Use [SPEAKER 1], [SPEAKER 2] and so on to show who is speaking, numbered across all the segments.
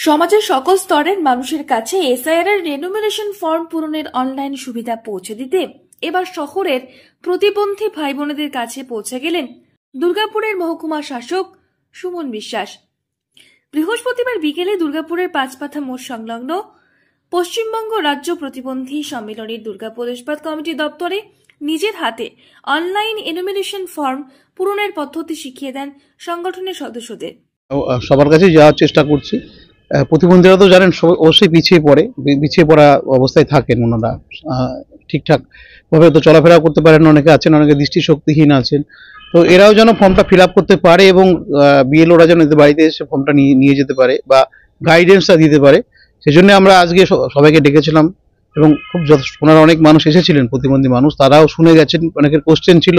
[SPEAKER 1] সমাজের সকল স্তরের মানুষের কাছে এসআইআর এর রেনুমেরেশন ফর্ম পূরণের অনলাইন সুবিধা পৌঁছে দিতে এবার শহরের প্রতিবন্ধী ভাই বোনেদের কাছে পৌঁছে গেলেন দুর্গাপুরের মহকুমা শাসক সুমন বিশ্বাস। বৃহস্পতিবার বিকেলে দুর্গাপুরের পাঁচপাথা মোড় সংলগ্ন পশ্চিমবঙ্গ রাজ্য প্রতিবন্ধী সম্মেলনের দুর্গাপুর ইস্পাত কমিটি দপ্তরে নিজের হাতে অনলাইন এনুমেরেশন ফর্ম পূরণের পদ্ধতি শিখিয়ে দেন সংগঠনের সদস্যদের।
[SPEAKER 2] সবার কাছে যাওয়ার চেষ্টা করছি। প্রতিবন্ধীরা তো জানেন অবশ্যই পিছিয়ে পড়া অবস্থায় থাকেন ওনারা, ঠিকঠাক ভাবে তো চলাফেরা করতে পারেন, অনেকে আছেন, অনেকে দৃষ্টিশক্তিহীন আছেন। তো এরাও যেন ফর্মটা ফিল আপ করতে পারে এবং বিএলওরা যেন বাড়িতে এসে ফর্মটা নিয়ে যেতে পারে বা গাইডেন্সটা দিতে পারে, সেজন্য আমরা আজকে সবাইকে ডেকেছিলাম এবং খুব ওনারা অনেক মানুষ এসেছিলেন, প্রতিবন্ধী মানুষ, তারাও শুনে গেছেন। অনেকের কোশ্চেন ছিল,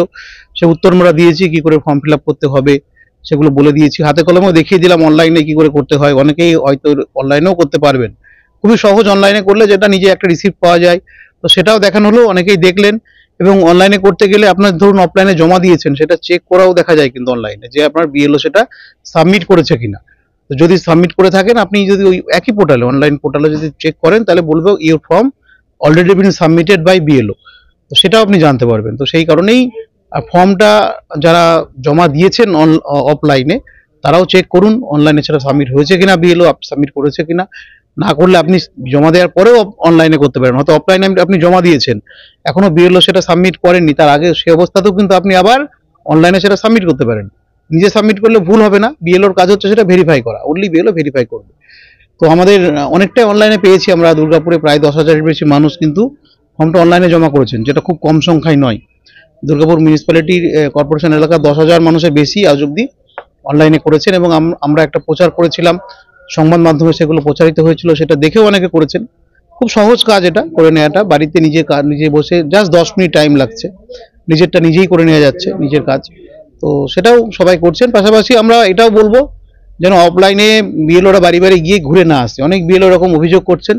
[SPEAKER 2] সে উত্তর আমরা দিয়েছি, কি করে ফর্ম ফিল আপ করতে হবে সেগুলো বলে দিয়েছি, হাতে কলমেও দেখিয়ে দিলাম অনলাইনে কি করে করতে হয়। অনেকেই হয়তো অনলাইনেও করতে পারবেন, খুবই সহজ অনলাইনে করলে, যেটা নিজে একটা রিসিপ্ট পাওয়া যায়, তো সেটাও দেখানো হলো, অনেকেই দেখলেন। এবং অনলাইনে করতে গেলে আপনার ধরুন অফলাইনে জমা দিয়েছেন, সেটা চেক করাও দেখা যায় কিন্তু অনলাইনে, যে আপনার বিএলও সেটা সাবমিট করেছে কিনা। তো যদি সাবমিট করে থাকেন, আপনি যদি ওই একই পোর্টালে, অনলাইন পোর্টালে যদি চেক করেন, তাহলে বলবে your form already been submitted by BLO, তো সেটাও আপনি জানতে পারবেন। তো সেই কারণেই ফর্মটা যারা জমা দিয়েছেন অফলাইনে, তারাও চেক করুন অনলাইনে সেটা সাবমিট হয়েছে কিনা, বিএলও সাবমিট করেছে কিনা। না করলে আপনি জমা দেওয়ার পরেও অনলাইনে করতে পারেন, হয়তো অফলাইনে আপনি জমা দিয়েছেন, এখনো বিএলও সেটা সাবমিট করেননি, তার আগে সে অবস্থাতেও কিন্তু আপনি আবার অনলাইনে সেটা সাবমিট করতে পারেন। নিজে সাবমিট করলে ভুল হবে না, বিএলওর কাজ হচ্ছে সেটা ভেরিফাই করা, অনলি বিএলও ভেরিফাই করবে। তো আমাদের অনেকটাই অনলাইনে পেয়েছি আমরা, দুর্গাপুরে প্রায় 10,000-এর বেশি মানুষ কিন্তু ফর্মটা অনলাইনে জমা করেছেন, যেটা খুব কম সংখ্যায় নয়। দুর্গাপুর মিউনিসিপ্যালিটির কর্পোরেশন এলাকা 10,000 মানুষের বেশি আজ অব্দি অনলাইনে করেছেন। এবং আমরা একটা প্রচার করেছিলাম সংবাদ মাধ্যমে, সেগুলো প্রচারিত হয়েছিল, সেটা দেখেও অনেকে করেছেন। খুব সহজ কাজ এটা করে নেওয়াটা, বাড়িতে নিজে বসে জাস্ট 10 মিনিট টাইম লাগছে, নিজেরটা নিজেই করে নেওয়া যাচ্ছে, নিজের কাজ। তো সেটাও সবাই করছেন। পাশাপাশি আমরা এটাও বলবো যেন অফলাইনে বিএলওরা বাড়ি বাড়ি গিয়ে ঘুরে না আসে। অনেক বিএলও এরকম অভিযোগ করছেন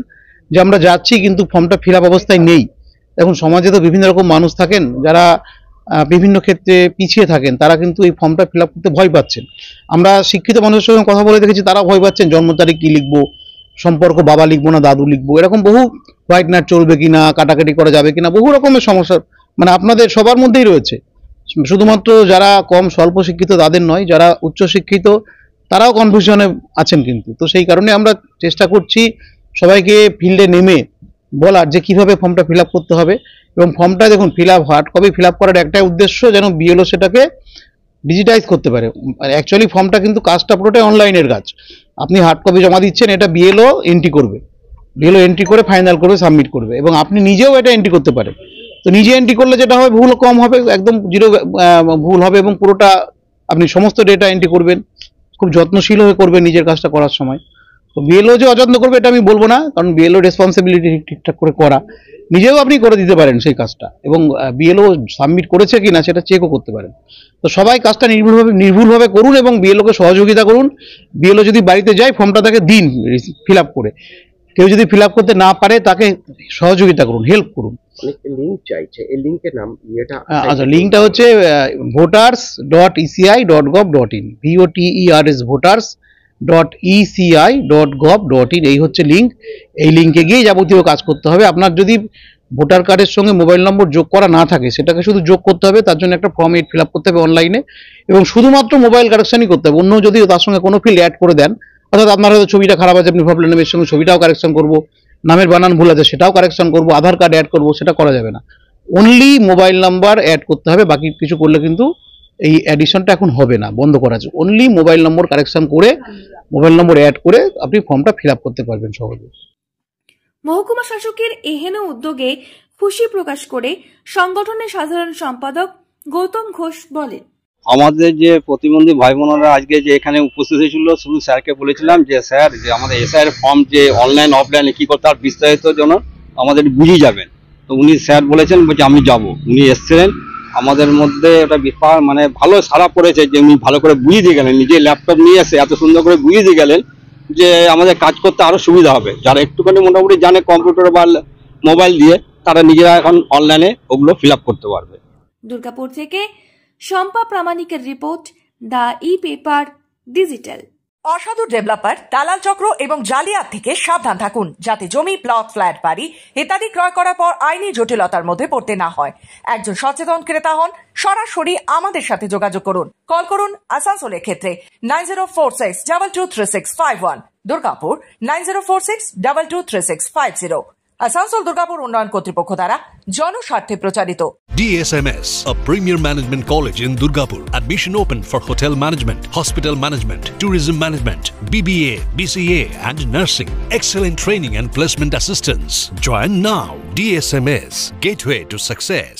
[SPEAKER 2] যে আমরা যাচ্ছি কিন্তু ফর্মটা ফিল আপ অবস্থায় নেই। এখন সমাজে তো বিভিন্ন রকম মানুষ থাকেন, যারা বিভিন্ন ক্ষেত্রে পিছিয়ে থাকেন, তারা কিন্তু এই ফর্মটা ফিল আপ করতে ভয় পাচ্ছেন। আমরা শিক্ষিত মানুষের সঙ্গে কথা বলে দেখেছি, তারা ভয় পাচ্ছেন জন্ম তারিখ কি লিখবো, সম্পর্ক বাবা লিখবো না দাদু লিখবো, এরকম বহু হোয়াইট নাট চলবে কিনা, কাটাকাটি করা যাবে কিনা, বহু রকমের সমস্যা মানে আপনাদের সবার মধ্যেই রয়েছে। শুধুমাত্র যারা কম স্বল্প শিক্ষিত তাদের নয়, যারা উচ্চ শিক্ষিত তারাও কনফিউশনে আছেন কিন্তু। তো সেই কারণে আমরা চেষ্টা করছি সবাইকে ফিল্ডে নেমে বলার যে কিভাবে ফর্মটা ফিল আপ করতে হবে। এবং ফর্মটা দেখুন fill up, hard copy fill up করার একটাই উদ্দেশ্য, যেন বিএলও সেটাকে ডিজিটাইজ করতে পারে। অ্যাকচুয়ালি ফর্মটা কিন্তু কাজটা পুরোটাই অনলাইনের কাজ। আপনি হার্ড কপি জমা দিচ্ছেন, এটা বিএলও এন্ট্রি করবে, বিএলও এন্ট্রি করে ফাইনাল করবে, সাবমিট করবে, এবং আপনি নিজেও এটা এন্ট্রি করতে পারেন। তো নিজে এন্ট্রি করলে যেটা হবে, ভুল কম হবে, একদম জিরো ভুল হবে, এবং পুরোটা আপনি সমস্ত ডেটা এন্ট্রি করবেন, খুব যত্নশীল হয়ে করবেন নিজের কাজটা করার সময়। তো বিএলও যে অযত্ন করবে এটা আমি বলবো না, কারণ বিএলও রেসপন্সিবিলিটি ঠিকঠাক করে করা, নিজেও আপনি করে দিতে পারেন সেই কাজটা, এবং বিএলও সাবমিট করেছে কিনা সেটা চেকও করতে পারেন। তো সবাই কাজটা নির্ভুলভাবে করুন এবং বিএলওকে সহযোগিতা করুন। বিএলও যদি বাড়িতে যায়, ফর্মটা তাকে দিন ফিল আপ করে। কেউ যদি ফিল আপ করতে না পারে, তাকে সহযোগিতা করুন, হেল্প করুন।
[SPEAKER 3] লিংক চাইছে, এই লিংকের নাম এটা,
[SPEAKER 2] আচ্ছা, লিংকটা হচ্ছে voters.eci.gov.in, VOTERS voters.eci.gov.in, এই হচ্ছে লিংক। এই লিংকে গিয়ে যাবতীয় কাজ করতে হবে। আপনার যদি ভোটার কার্ডের সঙ্গে মোবাইল নম্বর যোগ করা না থাকে, সেটাকে শুধু যোগ করতে হবে, তার জন্য একটা ফর্ম 8 ফিল আপ করতে হবে অনলাইনে, এবং শুধুমাত্র মোবাইল কারেকশনই করতে হবে। অন্য যদি তার সঙ্গে কোনো ফিল্ড অ্যাড করে দেন, অর্থাৎ আপনার হয়তো ছবিটা খারাপ আছে, আপনি ভাবলেন এর সঙ্গে ছবিটাও কারেকশন করবো, নামের বানান ভুল আছে সেটাও কারেকশন করবো, আধার কার্ড অ্যাড করবো, সেটা করা যাবে না। অনলি মোবাইল নাম্বার অ্যাড করতে হবে, বাকি কিছু করলে কিন্তু এই অ্যাডিশনটা এখন হবে না, বন্ধ করা আছে। অনলি মোবাইল নম্বর কারেকশন করে, মোবাইল নম্বর অ্যাড করে আপনি ফর্মটা ফিল আপ করতে পারবেন সহজে।
[SPEAKER 1] মহকুমা শাসকের এহেন উদ্যোগে খুশি প্রকাশ করে সংগঠনের সাধারণ সম্পাদক গৌতম ঘোষ বলেন,
[SPEAKER 4] আমাদের যে প্রতিবন্ধী ভাই বোনেরা আজকে যে এখানে উপস্থিত হয়েছিল, শুধু স্যারকে বলেছিলাম যে স্যার, যে আমাদের এসআইআর ফর্ম যে অনলাইন অফলাইনে কি করতে, আর বিস্তারিত জন্য আমাদের বুঝিয়ে যাবেন। তো উনি স্যার বলেছেন, বলছে আমি যাব। উনি এসছিলেন আমাদের মধ্যে, ওটা মানে ভালো সারা পড়েছে যে উনি ভালো করে বুঝিয়ে দিয়ে গেলেন, নিজে ল্যাপটপ নিয়ে এসে এত সুন্দর করে বুঝিয়ে দিয়ে গেলেন যে আমাদের কাজ করতে আরো সুবিধা হবে। যারা একটুখানি মোটামুটি জানে কম্পিউটার বা মোবাইল দিয়ে, তারা নিজেরা এখন অনলাইনে ওগুলো ফিল আপ করতে পারবে।
[SPEAKER 1] দুর্গাপুর থেকে শম্পা প্রামাণিকের রিপোর্ট, দ্য ই পেপার ডিজিটাল।
[SPEAKER 5] অসাধু ডেভেলপার, দালাল চক্র এবং জালিয়াত থেকে সাবধান থাকুন, যাতে জমি, প্লট, ফ্ল্যাট, বাড়ি ইত্যাদি ক্রয় করার পর আইনি জটিলতার মধ্যে পড়তে না হয়। একজন সচেতন ক্রেতা হন, সরাসরি আমাদের সাথে যোগাযোগ করুন। কল করুন আসানসোলের ক্ষেত্রে 9046223651, দুর্গাপুর 9046223650। আসানসোল দুর্গাপুর উন্নয়ন কর্তৃপক্ষ দ্বারা জনস্বার্থে প্রচারিত।
[SPEAKER 6] DSMS, a premier management college in Durgapur. Admission open for hotel management, hospital management, tourism management, BBA, BCA and nursing. Excellent training and placement assistance. Join now. DSMS, gateway to success.